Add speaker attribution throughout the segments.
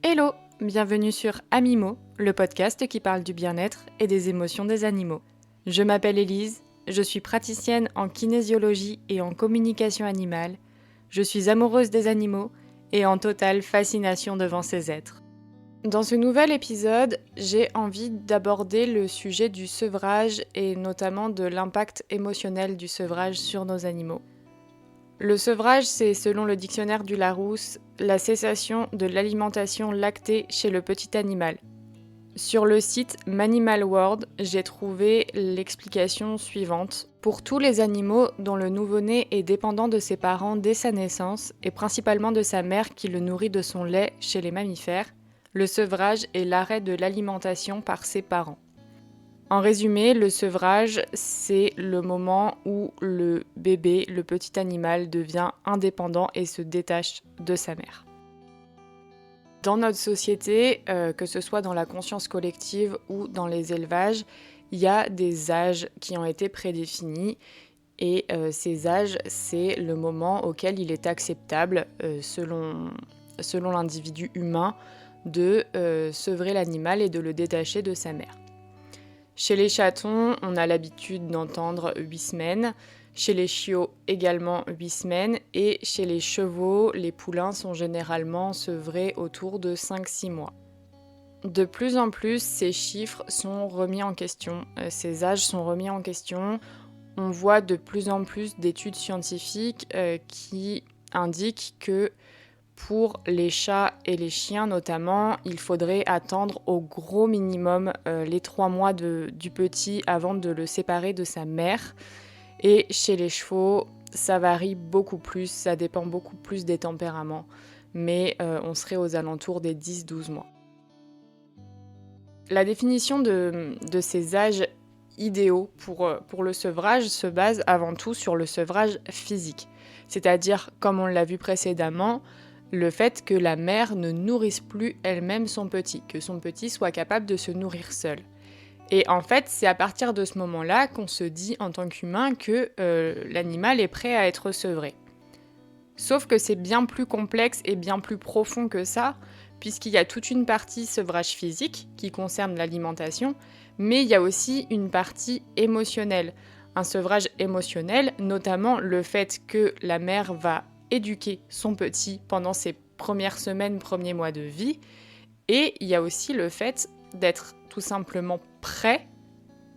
Speaker 1: Hello, bienvenue sur Amimo, le podcast qui parle du bien-être et des émotions des animaux. Je m'appelle Élise, je suis praticienne en kinésiologie et en communication animale. Je suis amoureuse des animaux et en totale fascination devant ces êtres. Dans ce nouvel épisode, j'ai envie d'aborder le sujet du sevrage et notamment de l'impact émotionnel du sevrage sur nos animaux. Le sevrage, c'est, selon le dictionnaire du Larousse, la cessation de l'alimentation lactée chez le petit animal. Sur le site Manimal World, j'ai trouvé l'explication suivante. Pour tous les animaux dont le nouveau-né est dépendant de ses parents dès sa naissance, et principalement de sa mère qui le nourrit de son lait chez les mammifères, le sevrage est l'arrêt de l'alimentation par ses parents. En résumé, le sevrage, c'est le moment où le bébé, le petit animal, devient indépendant et se détache de sa mère. Dans notre société, que ce soit dans la conscience collective ou dans les élevages, il y a des âges qui ont été prédéfinis et ces âges, c'est le moment auquel il est acceptable, selon l'individu humain, de sevrer l'animal et de le détacher de sa mère. Chez les chatons, on a l'habitude d'entendre 8 semaines, chez les chiots également 8 semaines, et chez les chevaux, les poulains sont généralement sevrés autour de 5-6 mois. De plus en plus, ces chiffres sont remis en question, ces âges sont remis en question. On voit de plus en plus d'études scientifiques qui indiquent que pour les chats et les chiens notamment, il faudrait attendre au gros minimum les 3 mois du petit avant de le séparer de sa mère. Et chez les chevaux, ça varie beaucoup plus, ça dépend beaucoup plus des tempéraments. Mais on serait aux alentours des 10-12 mois. La définition de ces âges idéaux pour le sevrage se base avant tout sur le sevrage physique. C'est-à-dire, comme on l'a vu précédemment, le fait que la mère ne nourrisse plus elle-même son petit, que son petit soit capable de se nourrir seul. Et en fait, c'est à partir de ce moment-là qu'on se dit en tant qu'humain que l'animal est prêt à être sevré. Sauf que c'est bien plus complexe et bien plus profond que ça, puisqu'il y a toute une partie sevrage physique qui concerne l'alimentation, mais il y a aussi une partie émotionnelle. Un sevrage émotionnel, notamment le fait que la mère va éduquer son petit pendant ses premières semaines, premiers mois de vie. Et il y a aussi le fait d'être tout simplement prêt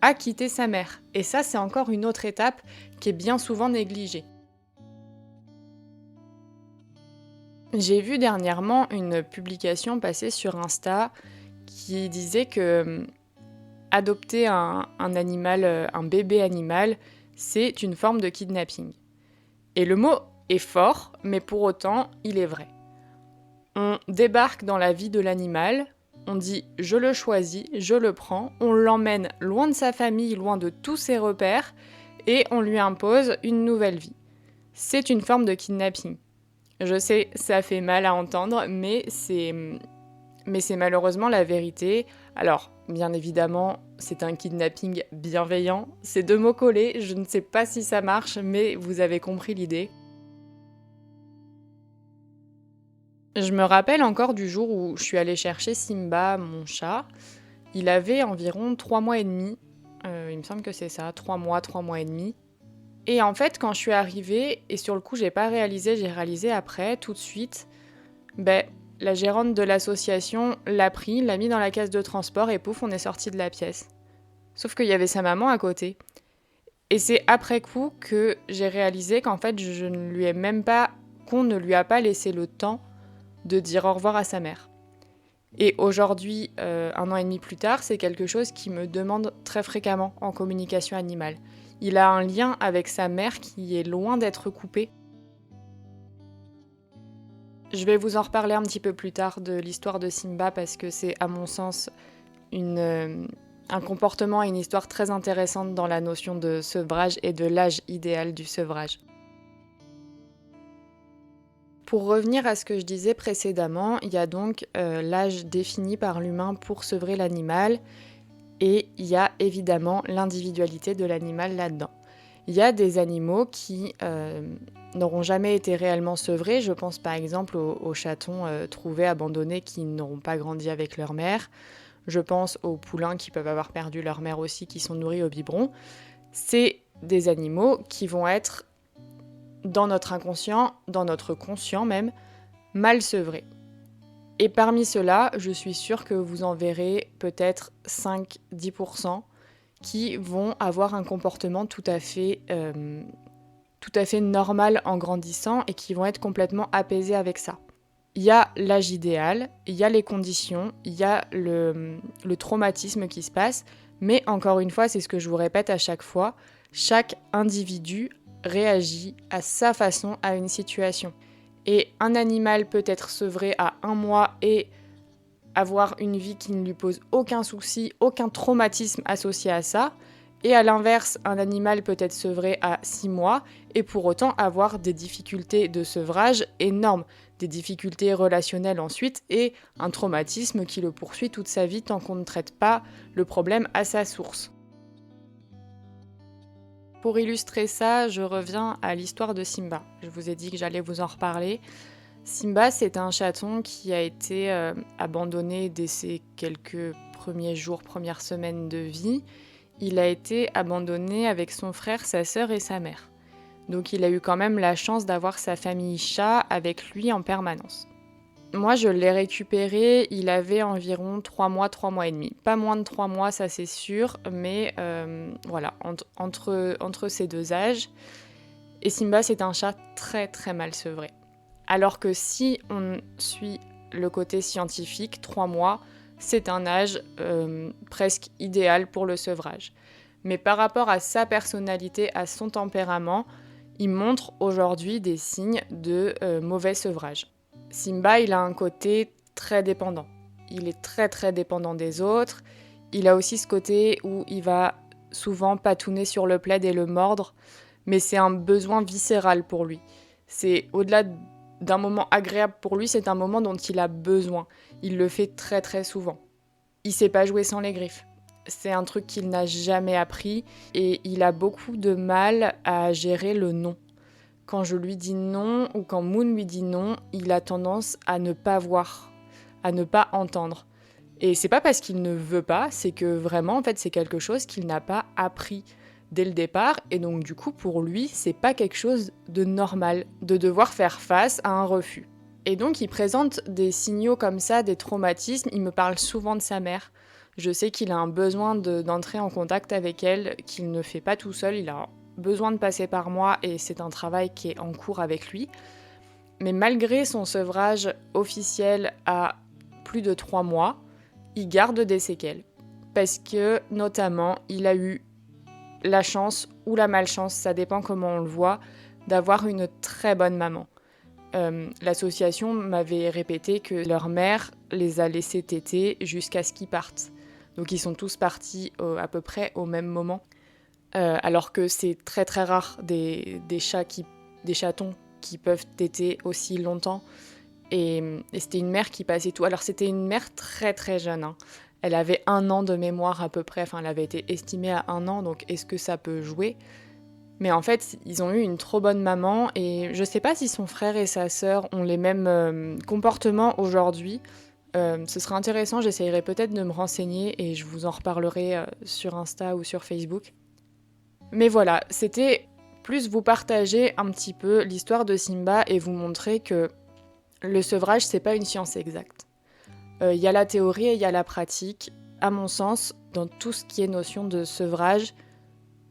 Speaker 1: à quitter sa mère. Et ça, c'est encore une autre étape qui est bien souvent négligée. J'ai vu dernièrement une publication passer sur Insta qui disait que adopter un animal, un bébé animal, c'est une forme de kidnapping. Et le mot est fort, mais pour autant, il est vrai. On débarque dans la vie de l'animal, on dit « je le choisis, je le prends », on l'emmène loin de sa famille, loin de tous ses repères, et on lui impose une nouvelle vie. C'est une forme de kidnapping. Je sais, ça fait mal à entendre, mais c'est malheureusement la vérité. Alors, bien évidemment, c'est un kidnapping bienveillant. C'est 2 mots collés, je ne sais pas si ça marche, mais vous avez compris l'idée. Je me rappelle encore du jour où je suis allée chercher Simba, mon chat. Il avait environ 3 mois et demi. Il me semble que c'est ça, 3 mois et demi. Et en fait, quand je suis arrivée, et sur le coup, j'ai pas réalisé, j'ai réalisé après, tout de suite, la gérante de l'association l'a pris, l'a mis dans la case de transport et pouf, on est sorti de la pièce. Sauf qu'il y avait sa maman à côté. Et c'est après coup que j'ai réalisé qu'en fait, qu'on ne lui a pas laissé le temps de dire au revoir à sa mère. Et aujourd'hui, 1 an et demi plus tard, c'est quelque chose qui me demande très fréquemment en communication animale. Il a un lien avec sa mère qui est loin d'être coupé. Je vais vous en reparler un petit peu plus tard de l'histoire de Simba parce que c'est, à mon sens, un comportement et une histoire très intéressante dans la notion de sevrage et de l'âge idéal du sevrage. Pour revenir à ce que je disais précédemment, il y a donc l'âge défini par l'humain pour sevrer l'animal et il y a évidemment l'individualité de l'animal là-dedans. Il y a des animaux qui n'auront jamais été réellement sevrés. Je pense par exemple aux chatons trouvés abandonnés qui n'auront pas grandi avec leur mère. Je pense aux poulains qui peuvent avoir perdu leur mère aussi, qui sont nourris au biberon. C'est des animaux qui vont être dans notre inconscient, dans notre conscient même, mal sevrés. Et parmi ceux-là, je suis sûre que vous en verrez peut-être 5-10% qui vont avoir un comportement tout à fait normal en grandissant et qui vont être complètement apaisés avec ça. Il y a l'âge idéal, il y a les conditions, il y a le traumatisme qui se passe, mais encore une fois, c'est ce que je vous répète à chaque fois, chaque individu réagit à sa façon à une situation. Et un animal peut être sevré à 1 mois et avoir une vie qui ne lui pose aucun souci, aucun traumatisme associé à ça. Et à l'inverse, un animal peut être sevré à 6 mois et pour autant avoir des difficultés de sevrage énormes, des difficultés relationnelles ensuite et un traumatisme qui le poursuit toute sa vie tant qu'on ne traite pas le problème à sa source. Pour illustrer ça, je reviens à l'histoire de Simba. Je vous ai dit que j'allais vous en reparler. Simba, c'est un chaton qui a été abandonné dès ses quelques premiers jours, premières semaines de vie. Il a été abandonné avec son frère, sa sœur et sa mère. Donc il a eu quand même la chance d'avoir sa famille chat avec lui en permanence. Moi, je l'ai récupéré, il avait environ 3 mois, 3 mois et demi. Pas moins de 3 mois, ça c'est sûr, mais voilà, entre ces deux âges. Et Simba, c'est un chat très très mal sevré. Alors que si on suit le côté scientifique, 3 mois, c'est un âge presque idéal pour le sevrage. Mais par rapport à sa personnalité, à son tempérament, il montre aujourd'hui des signes de mauvais sevrage. Simba, il a un côté très dépendant. Il est très très dépendant des autres. Il a aussi ce côté où il va souvent patouner sur le plaid et le mordre, mais c'est un besoin viscéral pour lui. C'est au-delà d'un moment agréable pour lui, c'est un moment dont il a besoin. Il le fait très très souvent. Il sait pas jouer sans les griffes. C'est un truc qu'il n'a jamais appris et il a beaucoup de mal à gérer le non. Quand je lui dis non ou quand Moon lui dit non, il a tendance à ne pas voir, à ne pas entendre. Et c'est pas parce qu'il ne veut pas, c'est que vraiment en fait c'est quelque chose qu'il n'a pas appris dès le départ et donc du coup pour lui c'est pas quelque chose de normal de devoir faire face à un refus. Et donc il présente des signaux comme ça, des traumatismes, il me parle souvent de sa mère. Je sais qu'il a un besoin d'entrer en contact avec elle, qu'il ne fait pas tout seul, il a besoin de passer par moi et c'est un travail qui est en cours avec lui. Mais malgré son sevrage officiel à plus de 3 mois, il garde des séquelles. Parce que, notamment, il a eu la chance ou la malchance, ça dépend comment on le voit, d'avoir une très bonne maman. L'association m'avait répété que leur mère les a laissés téter jusqu'à ce qu'ils partent. Donc ils sont tous partis à peu près au même moment. Alors que c'est très très rare des chatons qui peuvent téter aussi longtemps. Et c'était une mère qui passait tout. Alors c'était une mère très très jeune. Hein. Elle avait 1 an de mémoire à peu près. Enfin, elle avait été estimée à 1 an. Donc est-ce que ça peut jouer ? Mais en fait, ils ont eu une trop bonne maman. Et je sais pas si son frère et sa sœur ont les mêmes comportements aujourd'hui. Ce serait intéressant. J'essayerai peut-être de me renseigner et je vous en reparlerai sur Insta ou sur Facebook. Mais voilà, c'était plus vous partager un petit peu l'histoire de Simba et vous montrer que le sevrage, c'est pas une science exacte. Il y a la théorie et il y a la pratique. À mon sens, dans tout ce qui est notion de sevrage,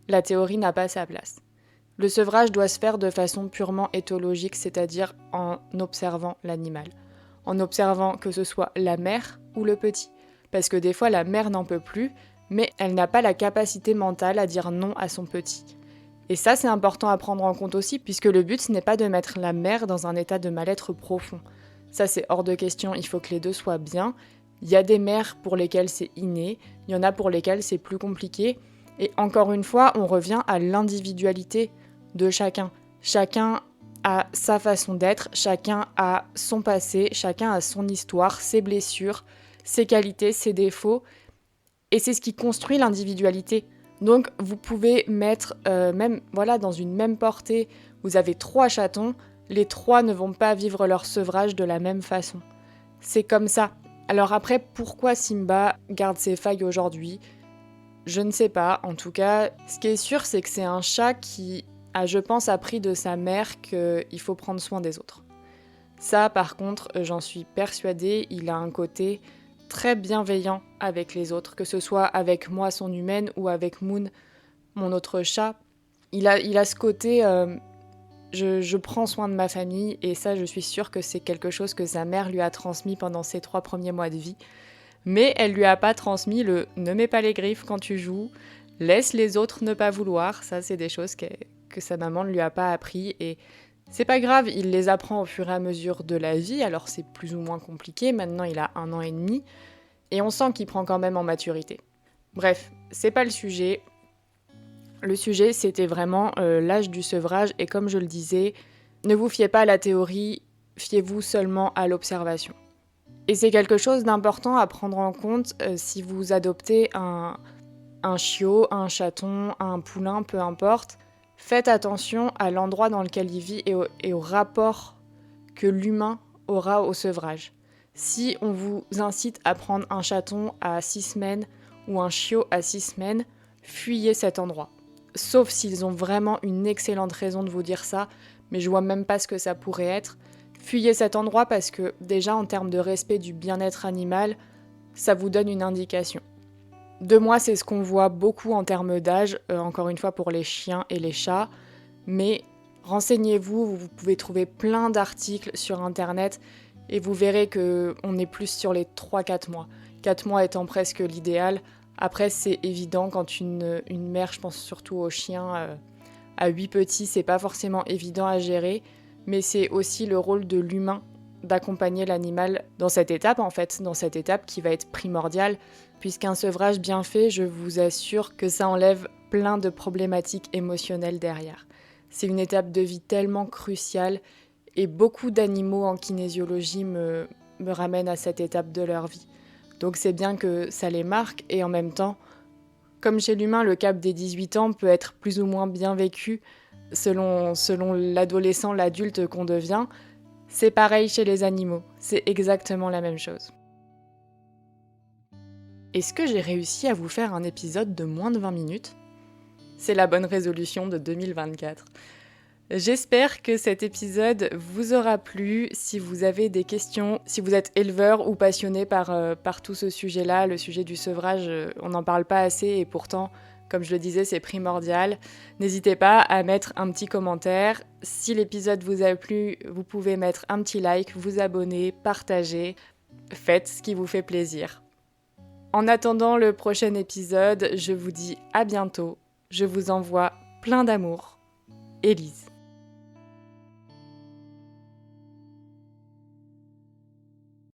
Speaker 1: la théorie n'a pas sa place. Le sevrage doit se faire de façon purement éthologique, c'est-à-dire en observant l'animal. En observant que ce soit la mère ou le petit. Parce que des fois, la mère n'en peut plus, mais elle n'a pas la capacité mentale à dire non à son petit. Et ça, c'est important à prendre en compte aussi, puisque le but, ce n'est pas de mettre la mère dans un état de mal-être profond. Ça, c'est hors de question, il faut que les deux soient bien. Il y a des mères pour lesquelles c'est inné, il y en a pour lesquelles c'est plus compliqué. Et encore une fois, on revient à l'individualité de chacun. Chacun a sa façon d'être, chacun a son passé, chacun a son histoire, ses blessures, ses qualités, ses défauts. Et c'est ce qui construit l'individualité. Donc vous pouvez mettre, même voilà, dans une même portée, vous avez 3 chatons, les 3 ne vont pas vivre leur sevrage de la même façon. C'est comme ça. Alors après, pourquoi Simba garde ses failles aujourd'hui ? Je ne sais pas. En tout cas, ce qui est sûr, c'est que c'est un chat qui a, je pense, appris de sa mère qu'il faut prendre soin des autres. Ça, par contre, j'en suis persuadée, il a un côté très bienveillant avec les autres, que ce soit avec moi, son humaine, ou avec Moon, mon autre chat. Il a ce côté... Je prends soin de ma famille et ça, je suis sûre que c'est quelque chose que sa mère lui a transmis pendant ses 3 premiers mois de vie. Mais elle lui a pas transmis le « ne mets pas les griffes quand tu joues »,« laisse les autres ne pas vouloir ». Ça, c'est des choses que sa maman ne lui a pas appris et c'est pas grave, il les apprend au fur et à mesure de la vie. Alors c'est plus ou moins compliqué, maintenant il a 1 an et demi et on sent qu'il prend quand même en maturité. Bref, c'est pas le sujet. Le sujet, c'était vraiment l'âge du sevrage et comme je le disais, ne vous fiez pas à la théorie, fiez-vous seulement à l'observation. Et c'est quelque chose d'important à prendre en compte si vous adoptez un chiot, un chaton, un poulain, peu importe. Faites attention à l'endroit dans lequel il vit et au rapport que l'humain aura au sevrage. Si on vous incite à prendre un chaton à 6 semaines ou un chiot à 6 semaines, fuyez cet endroit. Sauf s'ils ont vraiment une excellente raison de vous dire ça, mais je vois même pas ce que ça pourrait être. Fuyez cet endroit parce que déjà en termes de respect du bien-être animal, ça vous donne une indication. 2 mois, c'est ce qu'on voit beaucoup en termes d'âge, encore une fois pour les chiens et les chats, mais renseignez-vous, vous pouvez trouver plein d'articles sur internet et vous verrez qu'on est plus sur les 3-4 mois. 4 mois étant presque l'idéal. Après, c'est évident quand une mère, je pense surtout aux chiens, à 8 petits, c'est pas forcément évident à gérer, mais c'est aussi le rôle de l'humain d'accompagner l'animal dans cette étape, en fait, dans cette étape qui va être primordiale, puisqu'un sevrage bien fait, je vous assure que ça enlève plein de problématiques émotionnelles derrière. C'est une étape de vie tellement cruciale et beaucoup d'animaux en kinésiologie me ramènent à cette étape de leur vie. Donc c'est bien que ça les marque et en même temps, comme chez l'humain, le cap des 18 ans peut être plus ou moins bien vécu selon l'adolescent, l'adulte qu'on devient. C'est pareil chez les animaux, c'est exactement la même chose. Est-ce que j'ai réussi à vous faire un épisode de moins de 20 minutes ? C'est la bonne résolution de 2024. J'espère que cet épisode vous aura plu. Si vous avez des questions, si vous êtes éleveur ou passionné par tout ce sujet-là, le sujet du sevrage, on n'en parle pas assez et pourtant, comme je le disais, c'est primordial. N'hésitez pas à mettre un petit commentaire. Si l'épisode vous a plu, vous pouvez mettre un petit like, vous abonner, partager. Faites ce qui vous fait plaisir. En attendant le prochain épisode, je vous dis à bientôt. Je vous envoie plein d'amour. Élise.